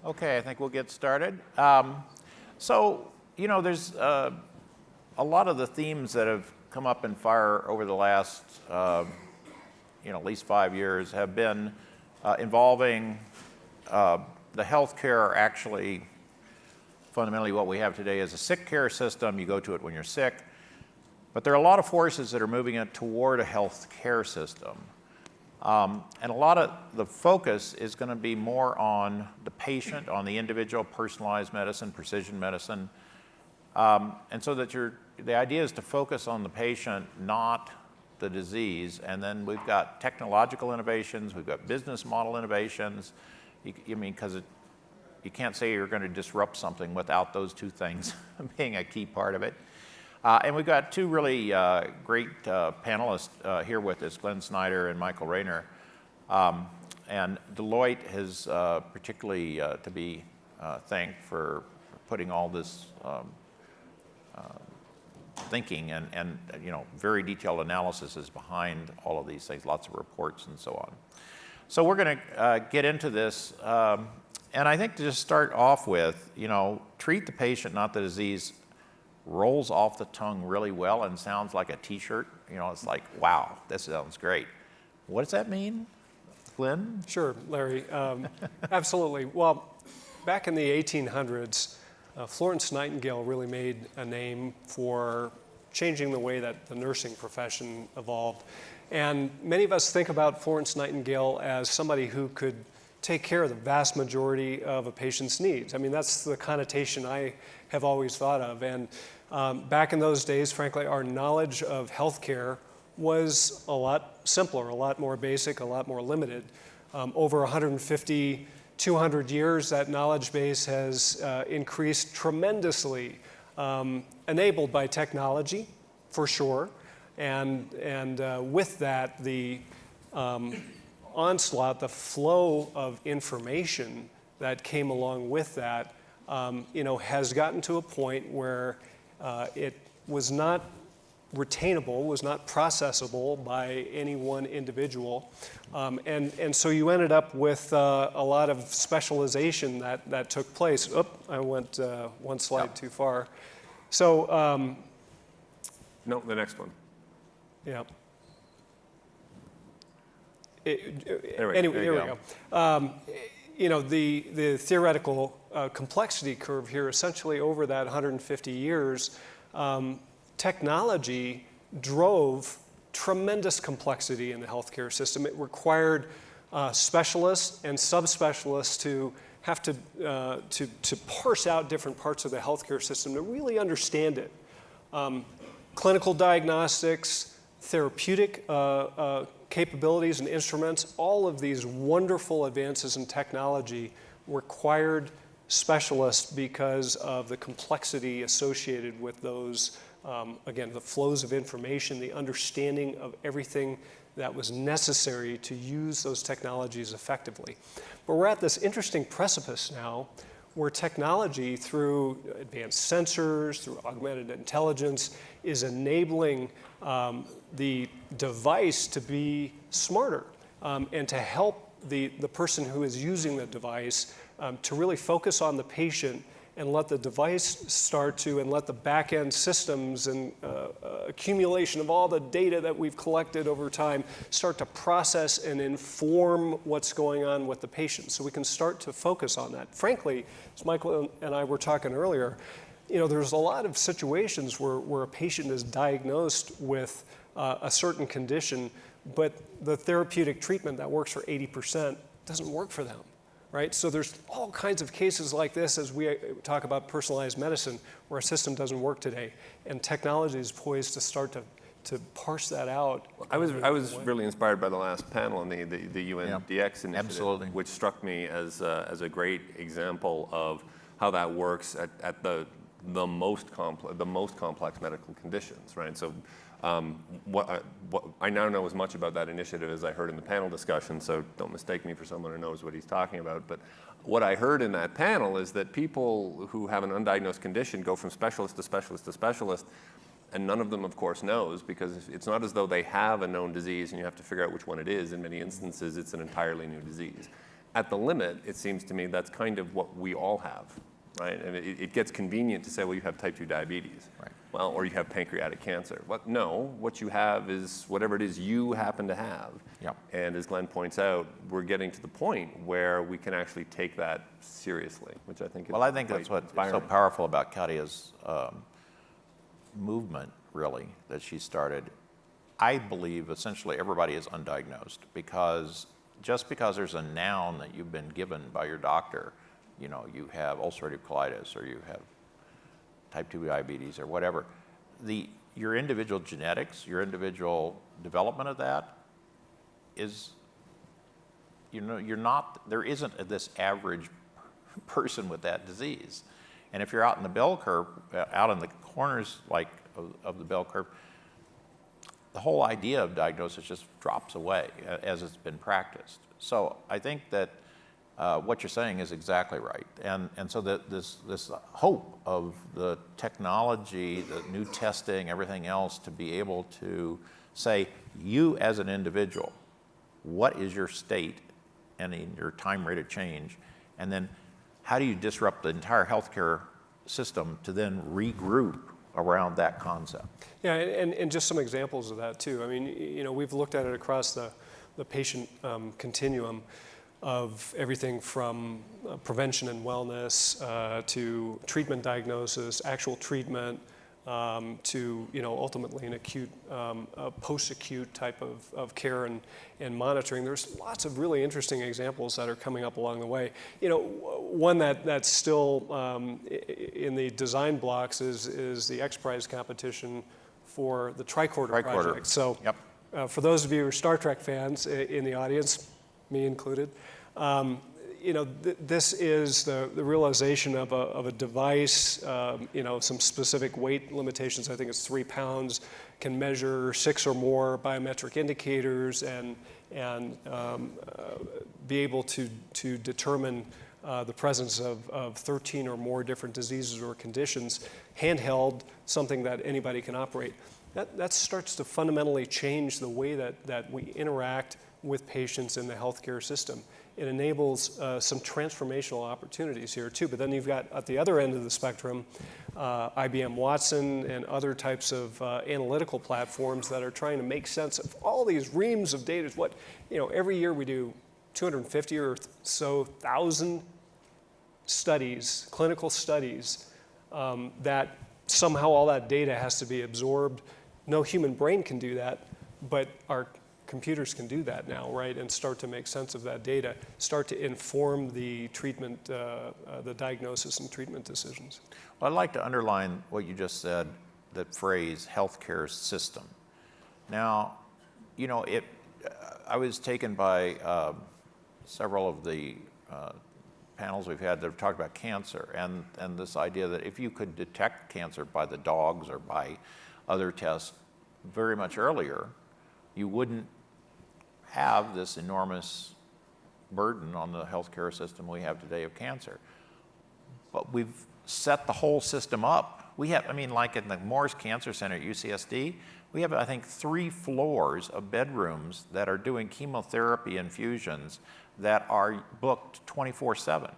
Okay, I think we'll get started. There's a lot of the themes that have come up in FiRe over the last, at least 5 years have been involving the healthcare. Actually, fundamentally what we have today is a sick care system. You go to it when you're sick. But there are a lot of forces that are moving it toward a health care system. And a lot of the focus is going to be more on the patient, on the individual, personalized medicine, precision medicine. And so that the idea is to focus on the patient, not the disease. And then we've got technological innovations, we've got business model innovations. Because you can't say you're going to disrupt something without those two things being a key part of it. And we've got two really great panelists here with us, Glenn Snyder and Michael Raynor. And Deloitte has particularly to be thanked for putting all this thinking and very detailed analysis is behind all of these things, lots of reports and so on. So we're going to get into this. And I think to just start off with, treat the patient, not the disease, rolls off the tongue really well and sounds like a t-shirt. It's like, wow, this sounds great. What does that mean, Glenn? Sure, Larry. Absolutely. Well, back in the 1800s, Florence Nightingale really made a name for changing the way that the nursing profession evolved. And many of us think about Florence Nightingale as somebody who could take care of the vast majority of a patient's needs. I mean, that's the connotation I have always thought of. And back in those days, frankly, our knowledge of healthcare was a lot simpler, a lot more basic, a lot more limited. Over 150, 200 years, that knowledge base has increased tremendously, enabled by technology, for sure. And with that, the onslaught, the flow of information that came along with that, has gotten to a point where it was not retainable, was not processable by any one individual. And so you ended up with a lot of specialization that took place. I went one slide too far. So. No, the next one. Yeah. Anyway, here we go. The theoretical complexity curve here, essentially over that 150 years, technology drove tremendous complexity in the healthcare system. It required specialists and subspecialists to have to parse out different parts of the healthcare system to really understand it. Clinical diagnostics, therapeutic capabilities and instruments, all of these wonderful advances in technology required specialists because of the complexity associated with those, again, the flows of information, the understanding of everything that was necessary to use those technologies effectively. But we're at this interesting precipice now where technology, through advanced sensors, through augmented intelligence, is enabling the device to be smarter and to help the person who is using the device to really focus on the patient and let the device and let the back-end systems and accumulation of all the data that we've collected over time start to process and inform what's going on with the patient. So we can start to focus on that. Frankly, as Michael and I were talking earlier, there's a lot of situations where a patient is diagnosed with a certain condition, but the therapeutic treatment that works for 80% doesn't work for them, right? So there's all kinds of cases like this as we talk about personalized medicine where a system doesn't work today, and technology is poised to start to parse that out. I was really inspired by the last panel on the Undiagnosed initiative, absolutely, which struck me as a great example of how that works at the most complex medical conditions, right? So what I now know as much about that initiative as I heard in the panel discussion, so don't mistake me for someone who knows what he's talking about. But what I heard in that panel is that people who have an undiagnosed condition go from specialist to specialist to specialist, and none of them, of course, knows, because it's not as though they have a known disease and you have to figure out which one it is. In many instances, it's an entirely new disease. at the limit, it seems to me that's kind of what we all have, right? And it gets convenient to say, well, you have type 2 diabetes. Right. Well, or you have pancreatic cancer. What? No, what you have is whatever it is you happen to have. Yep. And as Glenn points out, we're getting to the point where we can actually take that seriously, which I think is Well, I think that's quite what's so inspiring. powerful about Katya's movement, really, that she started. I believe essentially everybody is undiagnosed because just because there's a noun that you've been given by your doctor, you know, you have ulcerative colitis or you have type 2 diabetes or whatever, your individual genetics, your individual development of that is, you know, there isn't this average person with that disease. And if you're out in the bell curve, out in the corners like of the bell curve, the whole idea of diagnosis just drops away as it's been practiced. So I think that what you're saying is exactly right. And so this hope of the technology, the new testing, everything else to be able to say, you as an individual, what is your state and in your time rate of change? And then how do you disrupt the entire healthcare system to then regroup around that concept? Yeah, and just some examples of that too. I mean, you know, we've looked at it across the patient continuum of everything from prevention and wellness to treatment diagnosis, actual treatment, to, you know, ultimately an acute, post-acute type of care and monitoring. There's lots of really interesting examples that are coming up along the way. You know, one that's still in the design blocks is the X Prize competition for the Tricorder project. So Yep. For those of you who are Star Trek fans in the audience, me included, you know, this is the realization of a device, you know, some specific weight limitations. I think it's 3 pounds, can measure 6 or more biometric indicators and be able to determine the presence of 13 or more different diseases or conditions, handheld, something that anybody can operate. That starts to fundamentally change the way that we interact with patients in the healthcare system. It enables some transformational opportunities here too. But then you've got at the other end of the spectrum, IBM Watson and other types of analytical platforms that are trying to make sense of all these reams of data. What, you know, every year we do 250 or so thousand studies, clinical studies, that somehow all that data has to be absorbed. No human brain can do that, but our computers can do that now, right? And start to make sense of that data, start to inform the treatment, the diagnosis and treatment decisions. Well, I'd like to underline what you just said, that phrase, healthcare system. Now, you know, I was taken by several of the panels we've had that have talked about cancer and this idea that if you could detect cancer by the dogs or by other tests very much earlier, you wouldn't have this enormous burden on the healthcare system we have today of cancer. But we've set the whole system up. We have, I mean, like in the Morris Cancer Center at UCSD, we have, I think, 3 floors of bedrooms that are doing chemotherapy infusions that are booked 24/7.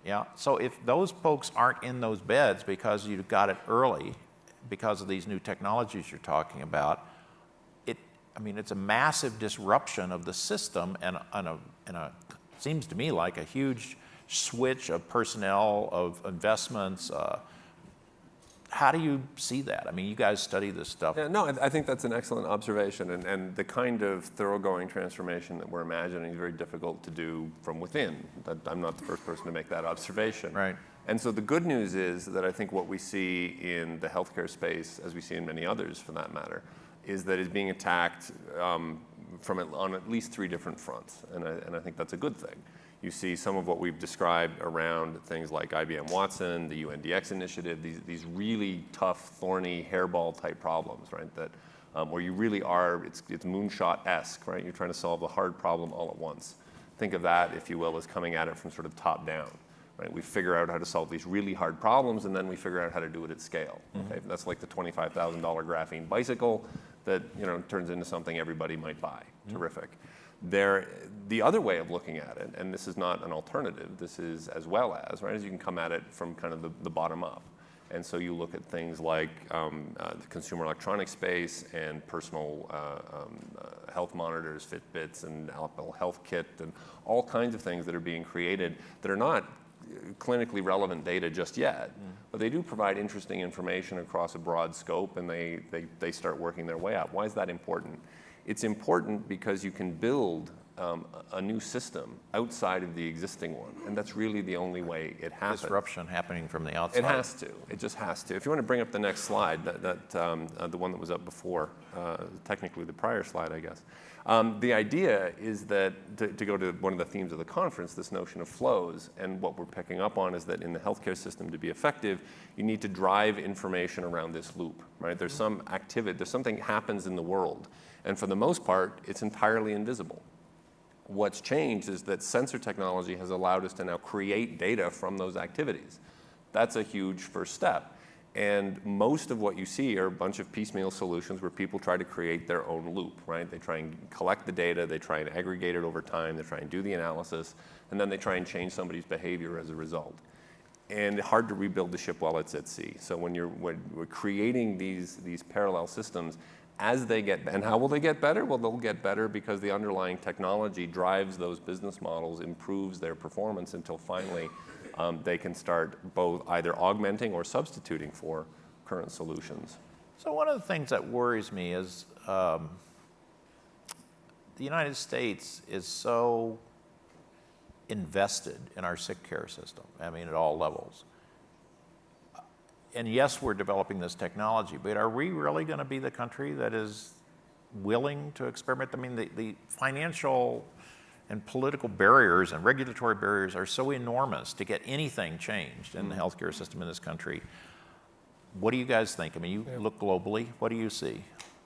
Yeah, so if those folks aren't in those beds because you got it early, because of these new technologies you're talking about, I mean, it's a massive disruption of the system and seems to me like a huge switch of personnel, of investments. How do you see that? I mean, you guys study this stuff. Yeah, no, I think that's an excellent observation, and the kind of thoroughgoing transformation that we're imagining is very difficult to do from within. I'm not the first person to make that observation. Right. And so the good news is that I think what we see in the healthcare space, as we see in many others for that matter, is that it's being attacked on at least 3 different fronts, and I think that's a good thing. You see some of what we've described around things like IBM Watson, the UNDX initiative, these really tough, thorny, hairball type problems, right? That where you really are, it's moonshot-esque, right? You're trying to solve a hard problem all at once. Think of that, if you will, as coming at it from sort of top down, right? We figure out how to solve these really hard problems, and then we figure out how to do it at scale. Okay? That's like the $25,000 graphene bicycle. that turns into something everybody might buy. Terrific. The other way of looking at it, and this is not an alternative, this is as well as, right, is you can come at it from kind of the bottom up. And so you look at things like the consumer electronics space and personal health monitors, Fitbits and Apple Health Kit, and all kinds of things that are being created that are not clinically relevant data just yet, but they do provide interesting information across a broad scope, and they start working their way up. Why is that important? It's important because you can build a new system outside of the existing one, and that's really the only way it happens. Disruption happening from the outside. It has to. It just has to. If you want to bring up the next slide, the one that was up before, technically the prior slide, I guess. The idea is that, to go to one of the themes of the conference, this notion of flows, and what we're picking up on is that in the healthcare system to be effective, you need to drive information around this loop, right? There's some activity, there's something happens in the world, and for the most part, it's entirely invisible. What's changed is that sensor technology has allowed us to now create data from those activities. That's a huge first step. And most of what you see are a bunch of piecemeal solutions where people try to create their own loop, right? They try and collect the data, they try and aggregate it over time, they try and do the analysis, and then they try and change somebody's behavior as a result. And hard to rebuild the ship while it's at sea. So when we're creating these parallel systems, as they get, and how will they get better? Well, they'll get better because the underlying technology drives those business models, improves their performance until finally they can start both either augmenting or substituting for current solutions. So one of the things that worries me is the United States is so invested in our sick care system, I mean, at all levels. And yes, we're developing this technology, but are we really going to be the country that is willing to experiment? I mean, the financial and political barriers and regulatory barriers are so enormous to get anything changed in the healthcare system in this country. What do you guys think? I mean, you look globally. What do you see?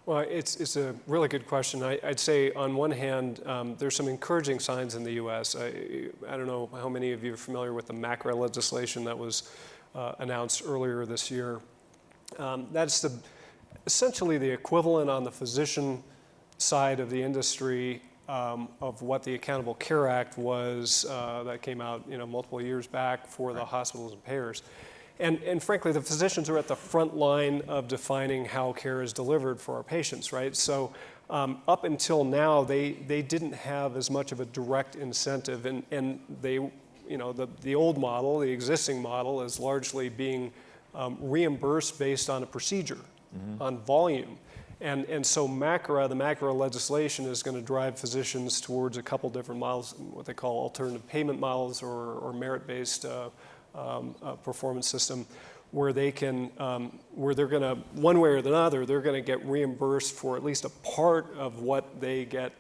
Well, it's a really good question. I'd say on one hand, there's some encouraging signs in the U.S. I don't know how many of you are familiar with the MACRA legislation that was announced earlier this year. That's essentially the equivalent on the physician side of the industry of what the Accountable Care Act was that came out multiple years back for the hospitals and payers. And frankly, the physicians are at the front line of defining how care is delivered for our patients, right? So up until now, they didn't have as much of a direct incentive, and they, the old model, the existing model, is largely being reimbursed based on a procedure, on volume. And so the MACRA legislation is going to drive physicians towards a couple different models, what they call alternative payment models or merit-based performance system, where they can, where they're going to, one way or another, they're going to get reimbursed for at least a part of what they get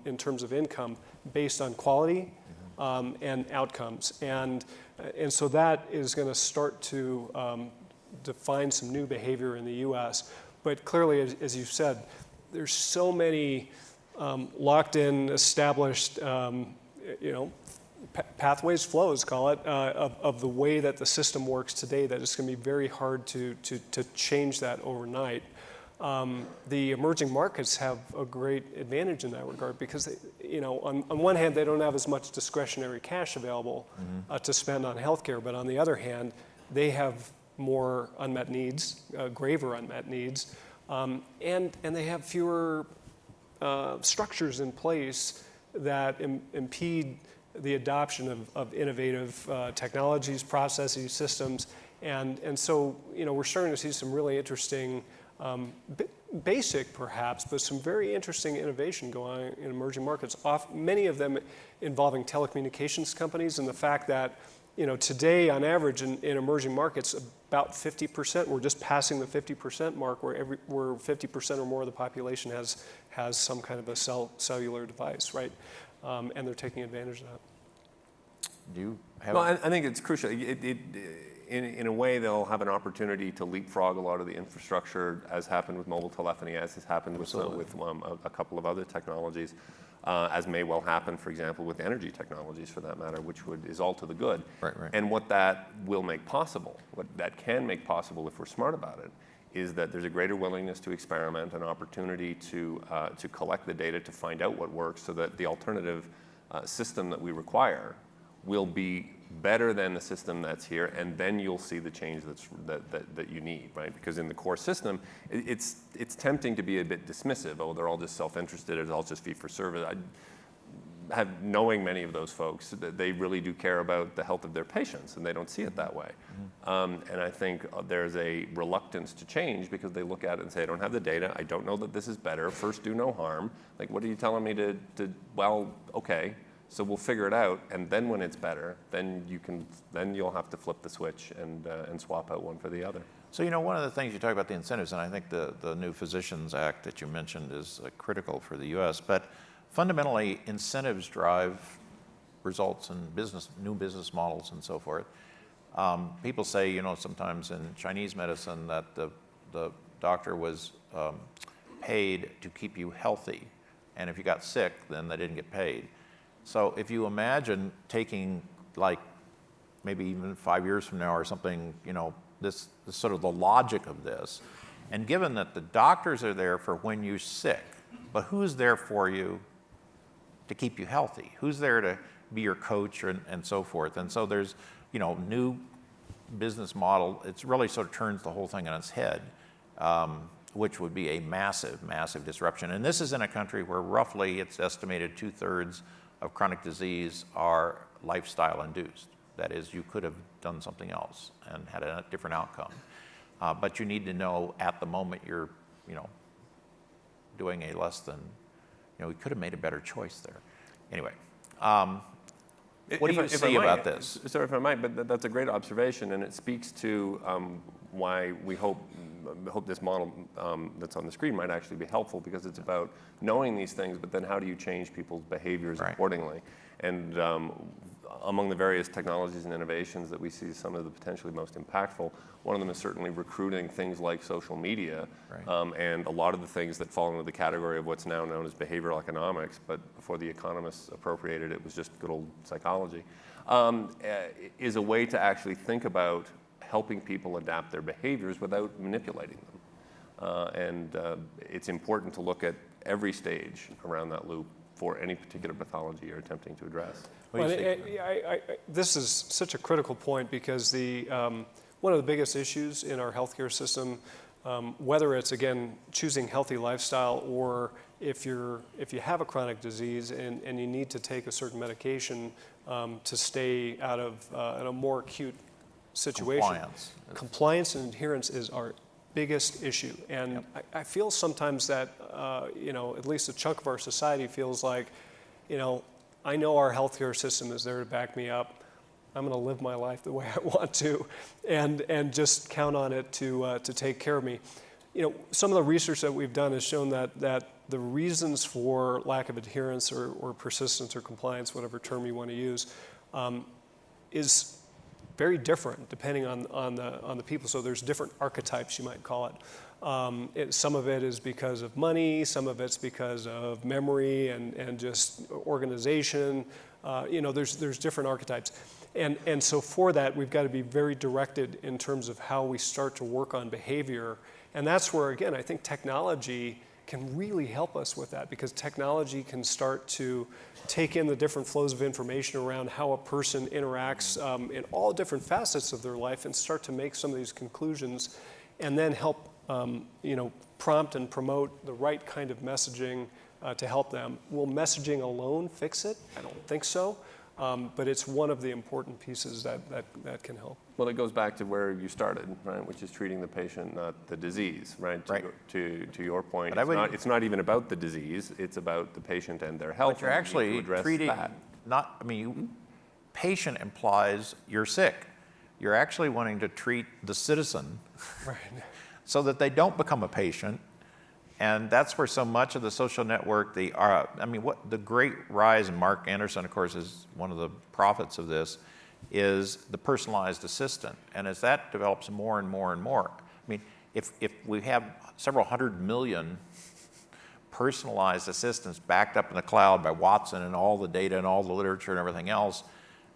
in terms of income based on quality and outcomes. And so that is going to start to define some new behavior in the U.S. But clearly, as you said, there's so many locked-in, established, pathways, flows, call it, of the way that the system works today, that it's going to be very hard to change that overnight. The emerging markets have a great advantage in that regard because, on one hand, they don't have as much discretionary cash available to spend on healthcare, but on the other hand, they have more unmet needs, graver unmet needs, and they have fewer structures in place that impede the adoption of innovative technologies, processes, systems, and so we're starting to see some really interesting, basic perhaps, but some very interesting innovation going on in emerging markets. Many of them involving telecommunications companies, and the fact that today on average in emerging markets about 50%, we're just passing the 50% mark, where 50% or more of the population has some kind of a cellular device, right? And they're taking advantage of that. Do you have? Well, I think it's crucial. In a way, they'll have an opportunity to leapfrog a lot of the infrastructure, as happened with mobile telephony, as has happened with a couple of other technologies, as may well happen, for example, with energy technologies, for that matter, which is all to the good. Right. And what that will make possible, what that can make possible if we're smart about it, is that there's a greater willingness to experiment, an opportunity to collect the data to find out what works, so that the alternative system that we require will be better than the system that's here, and then you'll see the change that you need, right? Because in the core system, it's tempting to be a bit dismissive. Oh, they're all just self-interested, it's all just fee for service. Knowing many of those folks, they really do care about the health of their patients, and they don't see it that way. And I think there's a reluctance to change because they look at it and say, I don't have the data, I don't know that this is better, first do no harm. Like, what are you telling me to well, okay. So we'll figure it out, and then when it's better, then you'll have to flip the switch and swap out one for the other. So, you know, one of the things you talk about the incentives, and I think the new Physicians Act that you mentioned is critical for the U.S., but fundamentally, incentives drive results in new business models and so forth. People say, you know, sometimes in Chinese medicine that the doctor was paid to keep you healthy, and if you got sick, then they didn't get paid. So if you imagine taking, like, maybe even 5 years from now or something, you know, this sort of the logic of this, and given that the doctors are there for when you're sick, but who's there for you to keep you healthy? Who's there to be your coach and so forth? And so there's, you know, new business model. It's really sort of turns the whole thing on its head, which would be a massive, massive disruption. And this is in a country where roughly it's estimated 2/3 of chronic disease are lifestyle induced. That is, you could have done something else and had a different outcome. But you need to know at the moment you're, you know, doing a less than, you know, we could have made a better choice there. Anyway, what do you see about this? Sorry if I might, but that's a great observation, and it speaks to why we hope this model that's on the screen might actually be helpful, because it's about knowing these things, but then how do you change people's behaviors accordingly? And among the various technologies and innovations that we see some of the potentially most impactful, one of them is certainly recruiting, things like social media, and a lot of the things that fall into the category of what's now known as behavioral economics, but before the economists appropriated it was just good old psychology, is a way to actually think about helping people adapt their behaviors without manipulating them. And it's important to look at every stage around that loop for any particular pathology you're attempting to address. Well, this is such a critical point, because one of the biggest issues in our healthcare system, whether it's, again, choosing healthy lifestyle, or if you have a chronic disease and you need to take a certain medication to stay out of a more acute situation. Compliance and adherence is our biggest issue. And I feel sometimes that, you know, at least a chunk of our society feels like, you know our healthcare system is there to back me up. I'm going to live my life the way I want to, and just count on it to take care of me. You know, some of the research that we've done has shown that the reasons for lack of adherence or persistence or compliance, whatever term you want to use, is very different depending on the people. So there's different archetypes, you might call it. Some of it is because of money, some of it's because of memory and just organization. You know, there's different archetypes. And so for that, we've got to be very directed in terms of how we start to work on behavior. And that's where, again, I think technology can really help us with that, because technology can start to take in the different flows of information around how a person interacts in all different facets of their life, and start to make some of these conclusions, and then help prompt and promote the right kind of messaging to help them. Will messaging alone fix it? I don't think so. But it's one of the important pieces that can help. Well, it goes back to where you started, right, which is treating the patient, not the disease, right? To your point, it's not even about the disease, it's about the patient and their health. But you're actually treating, patient implies you're sick. You're actually wanting to treat the citizen so that they don't become a patient. And that's where so much of the social network, the great rise, and Mark Anderson, of course, is one of the prophets of this, is the personalized assistant. And as that develops more and more and more, I mean, if we have several 100 million personalized assistants backed up in the cloud by Watson and all the data and all the literature and everything else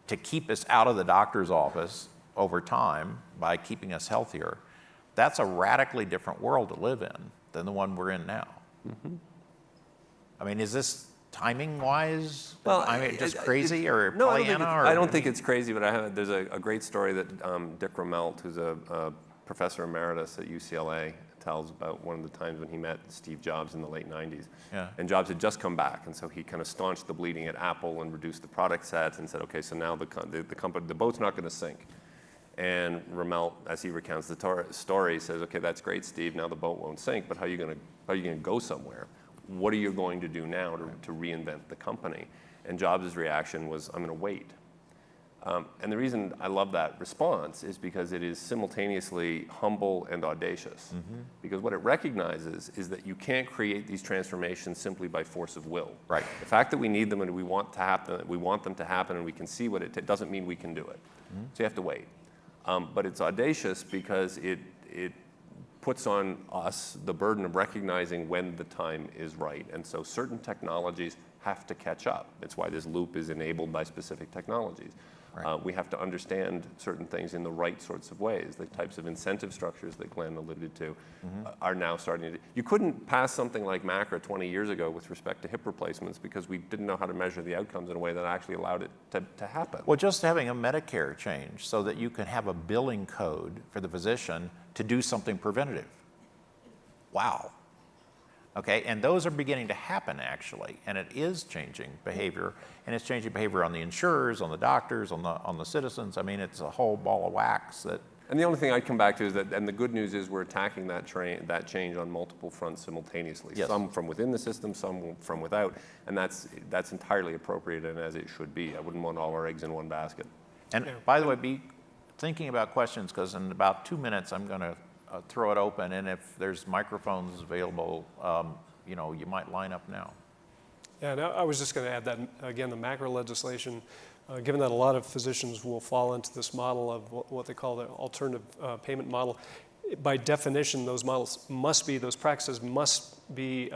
to keep us out of the doctor's office over time by keeping us healthier, that's a radically different world to live in than the one we're in now. I mean, is this timing-wise, Well, I mean, just crazy or no, Pollyanna? I don't think it's crazy, but there's a great story that Dick Rommelt, who's a professor emeritus at UCLA, tells about one of the times when he met Steve Jobs in the late 90s. Yeah. And Jobs had just come back, and so he kind of staunched the bleeding at Apple and reduced the product sets and said, okay, so now the company, the boat's not going to sink. And Rommelt, as he recounts the story, says, okay, that's great, Steve, now the boat won't sink, but how are you going to go somewhere? What are you going to do now to reinvent the company? And Jobs' reaction was, I'm going to wait. And the reason I love that response is because it is simultaneously humble and audacious. Because what it recognizes is that you can't create these transformations simply by force of will. Right. The fact that we need them and we want them to happen and we can see what it doesn't mean we can do it. So you have to wait. But it's audacious because it puts on us the burden of recognizing when the time is right. And so certain technologies have to catch up. That's why this loop is enabled by specific technologies. Right. We have to understand certain things in the right sorts of ways. The types of incentive structures that Glenn alluded to are now starting to. You couldn't pass something like MACRA 20 years ago with respect to hip replacements because we didn't know how to measure the outcomes in a way that actually allowed it to happen. Well, just having a Medicare change so that you can have a billing code for the physician to do something preventative. Wow. Okay, and those are beginning to happen actually, and it is changing behavior, and it's changing behavior on the insurers, on the doctors, on the citizens. I mean, it's a whole ball of wax that. And the only thing I'd come back to is that, and the good news is we're attacking that change on multiple fronts simultaneously. Yes. Some from within the system, some from without, and that's entirely appropriate and as it should be. I wouldn't want all our eggs in one basket. And by the way, be thinking about questions because in about 2 minutes I'm going to throw it open, and if there's microphones available, you might line up now. Yeah, and I was just going to add that, again, the MACRA legislation, given that a lot of physicians will fall into this model of what they call the alternative payment model, by definition, those practices must be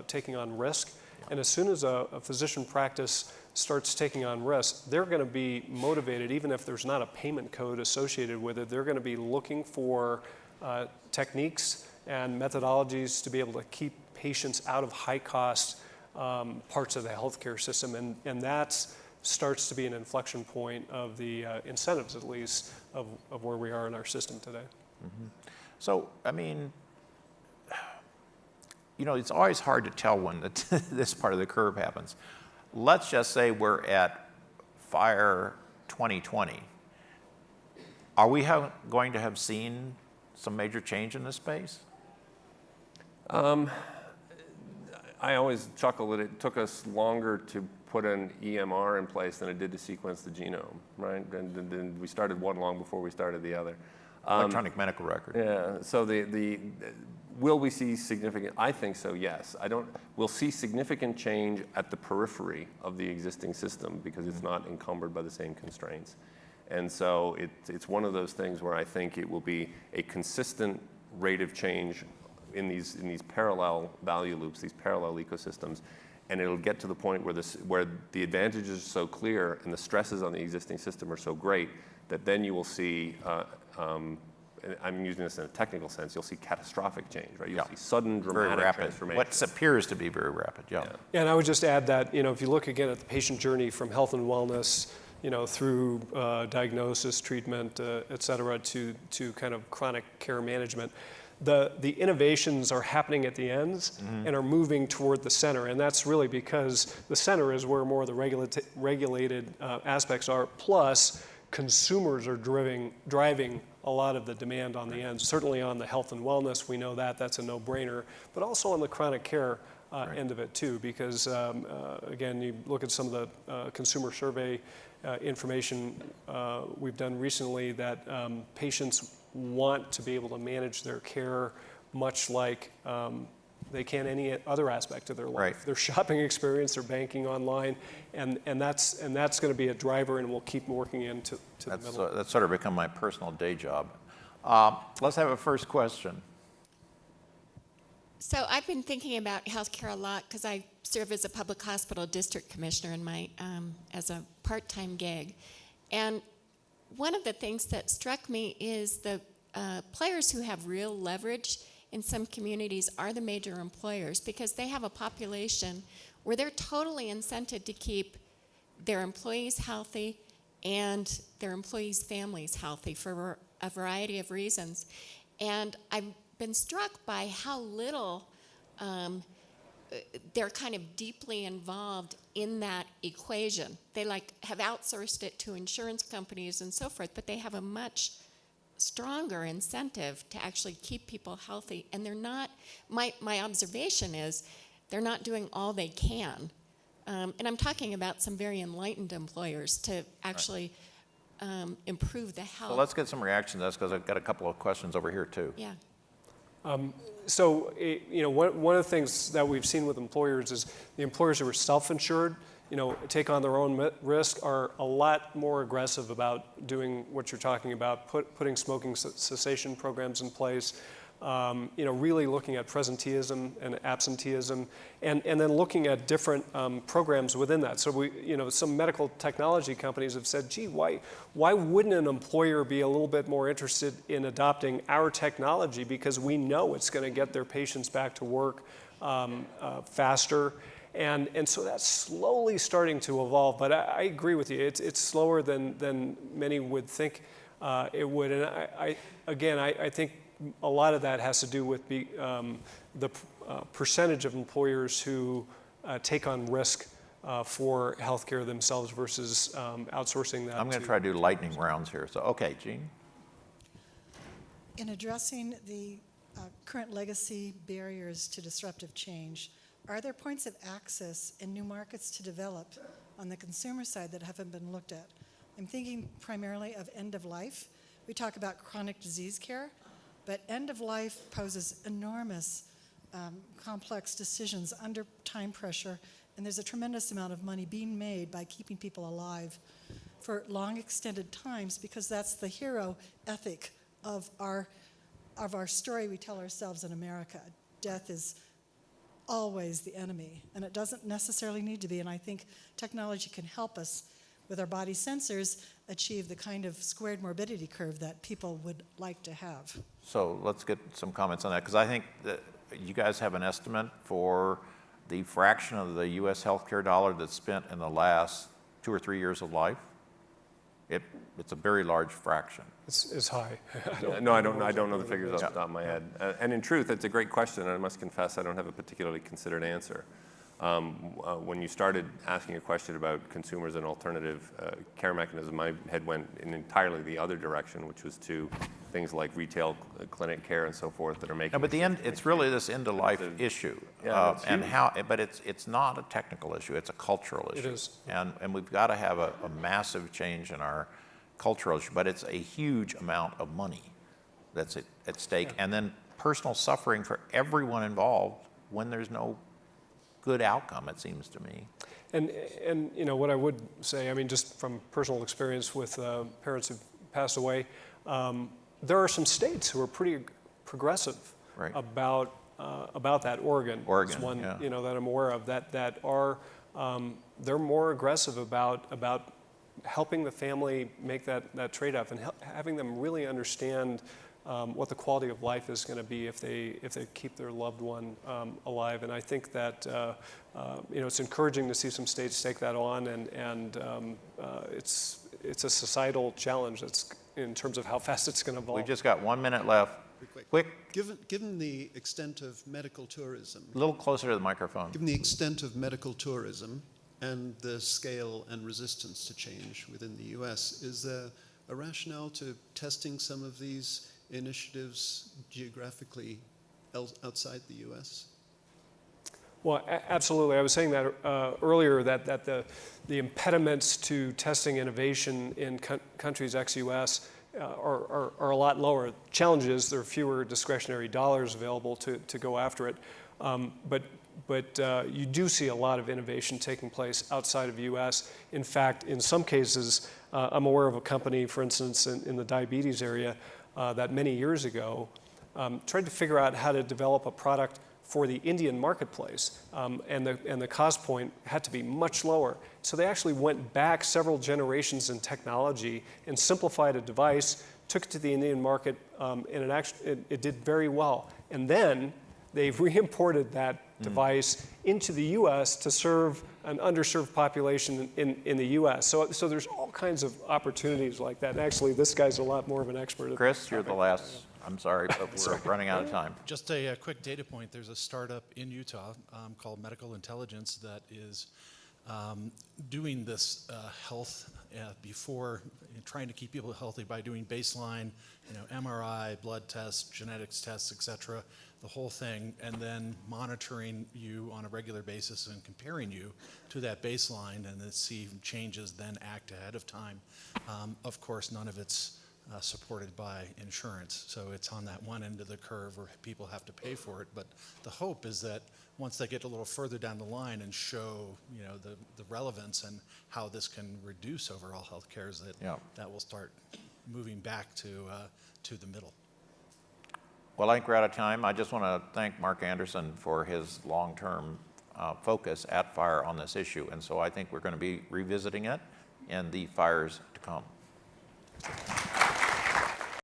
taking on risk. And as soon as a physician practice starts taking on risk, they're going to be motivated, even if there's not a payment code associated with it, they're going to be looking for techniques and methodologies to be able to keep patients out of high-cost parts of the healthcare system, and that starts to be an inflection point of the incentives, at least, of where we are in our system today. So, I mean, it's always hard to tell when this part of the curve happens. Let's just say we're at FiRe 2020. Are we going to have seen some major change in this space? I always chuckle that it took us longer to put an EMR in place than it did to sequence the genome, right? And we started one long before we started the other. Electronic medical record. Yeah. So will we see significant? I think so. Yes. We'll see significant change at the periphery of the existing system because it's not encumbered by the same constraints. And so it's one of those things where I think it will be a consistent rate of change in these parallel value loops, these parallel ecosystems, and it'll get to the point where the advantages are so clear and the stresses on the existing system are so great that then you will see, I'm using this in a technical sense, you'll see catastrophic change, right? You'll see sudden, dramatic transformation. What appears to be very rapid, yeah. And I would just add that, if you look again at the patient journey from health and wellness, through diagnosis, treatment, et cetera, to kind of chronic care management, the innovations are happening at the ends and are moving toward the center. And that's really because the center is where more of the regulated aspects are, plus consumers are driving a lot of the demand on the ends. Certainly on the health and wellness, we know that's a no-brainer, but also on the chronic care end of it too, because again, you look at some of the consumer survey information we've done recently that patients want to be able to manage their care much like they can any other aspect of their life. Right. Their shopping experience, their banking online, and that's going to be a driver, and we'll keep working into the middle. That's sort of become my personal day job. Let's have a first question. So I've been thinking about healthcare a lot because I serve as a public hospital district commissioner in my as a part-time gig, and one of the things that struck me is the players who have real leverage in some communities are the major employers because they have a population where they're totally incented to keep their employees healthy and their employees' families healthy for a variety of reasons. And I've been struck by how little they're kind of deeply involved in that equation. They have outsourced it to insurance companies and so forth, but they have a much stronger incentive to actually keep people healthy. And they're not, my observation is, they're not doing all they can. And I'm talking about some very enlightened employers to actually improve the health. So let's get some reaction to this because I've got a couple of questions over here too. Yeah. So, one of the things that we've seen with employers is the employers who are self-insured, take on their own risk are a lot more aggressive about doing what you're talking about, putting smoking cessation programs in place, really looking at presenteeism and absenteeism, and then looking at different programs within that. So some medical technology companies have said, gee, why wouldn't an employer be a little bit more interested in adopting our technology because we know it's going to get their patients back to work faster. And so that's slowly starting to evolve, but I agree with you. It's slower than many would think it would. And I think a lot of that has to do with the percentage of employers who take on risk for healthcare themselves versus outsourcing that. I'm going to try to do lightning rounds here. So, okay, Jean. In addressing the current legacy barriers to disruptive change, are there points of access and new markets to develop on the consumer side that haven't been looked at? I'm thinking primarily of end of life. We talk about chronic disease care, but end of life poses enormous complex decisions under time pressure, and there's a tremendous amount of money being made by keeping people alive for long extended times because that's the hero ethic of our story we tell ourselves in America. Death is always the enemy, and it doesn't necessarily need to be, and I think technology can help us with our body sensors achieve the kind of squared morbidity curve that people would like to have. So let's get some comments on that because I think that you guys have an estimate for the fraction of the U.S. healthcare dollar that's spent in the last 2 or 3 years of life. It's a very large fraction. It's high. I don't know the figures off the top of my head. And in truth, it's a great question, and I must confess I don't have a particularly considered answer. When you started asking a question about consumers and alternative care mechanism, my head went in entirely the other direction, which was to things like retail clinic care and so forth that are making. No, but it's really this end-of-life issue, but it's not a technical issue; it's a cultural issue. It is, and we've got to have a massive change in our cultural issue. But it's a huge amount of money that's at stake, and then personal suffering for everyone involved when there's no good outcome, it seems to me. And what I would say, I mean, just from personal experience with parents who've passed away, there are some states who are pretty progressive about that. Oregon is one that I'm aware of that are they're more aggressive about helping the family make that trade-off and having them really understand what the quality of life is going to be if they keep their loved one alive. And I think that it's encouraging to see some states take that on, and it's a societal challenge that's in terms of how fast it's going to evolve. We've just got 1 minute left. Quick. Given the extent of medical tourism, A little closer to the microphone. given the extent of medical tourism and the scale and resistance to change within the U.S., is there a rationale to testing some of these initiatives geographically outside the U.S.? Well, absolutely. I was saying that earlier, that the impediments to testing innovation in countries ex-U.S. Are a lot lower. Challenge is there are fewer discretionary dollars available to go after it. But you do see a lot of innovation taking place outside of the U.S. In fact, in some cases, I'm aware of a company, for instance, in the diabetes area, that many years ago tried to figure out how to develop a product for the Indian marketplace, and the cost point had to be much lower. So they actually went back several generations in technology and simplified a device took it to the Indian market, and it did very well. And then they re-imported that device into the U.S. to serve an underserved population in the U.S. So there's all kinds of opportunities like that. And actually, this guy's a lot more of an expert at Chris, you're the last. I'm sorry, but we're running out of time. Just a quick data point. There's a startup in Utah called Medical Intelligence that is doing this health before, trying to keep people healthy by doing baseline, MRI, blood tests, genetics tests, et cetera, the whole thing, and then monitoring you on a regular basis and comparing you to that baseline, and then see changes, then act ahead of time. Of course, none of it's supported by insurance, so it's on that one end of the curve where people have to pay for it. But the hope is that once they get a little further down the line and show, the relevance and how this can reduce overall health care, is that will start moving back to the middle. Well, I think we're out of time. I just want to thank Mark Anderson for his long-term focus at FiRe on this issue, and so I think we're going to be revisiting it in the FiRes to come.